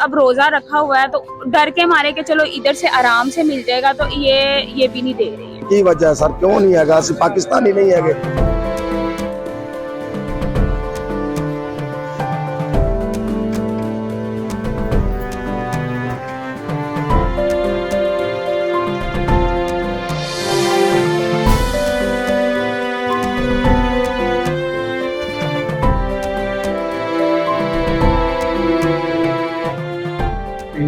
अब रोजा रखा हुआ है तो डर के मारे के चलो इधर से आराम से मिल जाएगा, तो ये भी नहीं दे रही है। की वजह है सर, क्यों नहीं है? असि पाकिस्तानी नहीं है।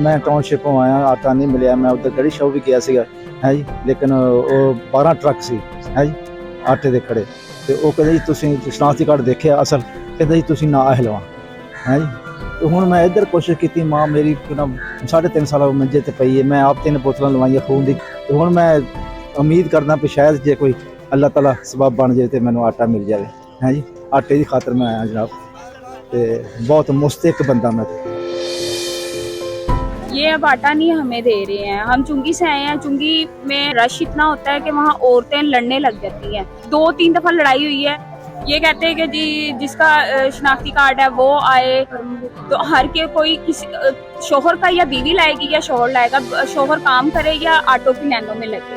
मैं टाउनशिपों आया, आटा नहीं मिलिया। मैं उधर गड़ी शॉप भी गया सीगा है जी, लेकिन वो 12 ट्रक सी है जी आटे दे खड़े, तो वो कहते जी तुसीं शनाख्ती कार्ड देखिया असल, कहते जी तुसीं ना हिलवा है जी। तो हुण मैं इधर कोशिश की, माँ मेरी 3.5 साल मंजे ते पई है, मैं आप 3 बोतलां लवाइया खून दी। तो हुण मैं उम्मीद करदा भी शायद जे कोई अल्लाह ताला सबब बन जाए तो मैनू आटा मिल जाए है जी। आटे की खातर मैं आया जनाब, तो बहुत मुस्तक बंदा मैं। ये अब आटा नहीं हमें दे रहे हैं। हम चुंगी से आए हैं, चुंगी में रश इतना होता है कि वहाँ औरतें लड़ने लग जाती हैं। 2-3 दफा लड़ाई हुई है। ये कहते हैं कि जी जिसका शनाख्ती कार्ड है वो आए, तो हर के कोई किसी शोहर का या बीवी लाएगी या शोहर लाएगा, शोहर काम करे या आटो की लाइनों में लगे।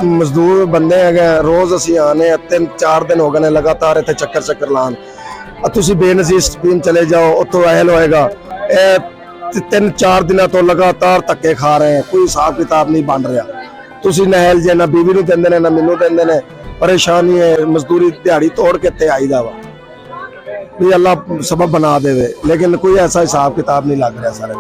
मजदूर बंदे है, रोज असी आने 3-4 दिन हो गए लगातार इतने चक्कर लान। तुसी बेनजीर स्ट्रीम चले जाओ, उतो अहल होएगा। 3-4 दिन तो लगातार धक्के खा रहे हैं, कोई हिसाब किताब नहीं बन रहा। तुसी नहल जे ना बीवी नूं देंदे ने ना मैनूं देंदे ने। परेशानी है, मजदूरी दिहाड़ी तोड़ के ते आईदा वा भी अल्लाह सबब बना देवे, लेकिन कोई ऐसा हिसाब किताब नहीं लग रहा सारे।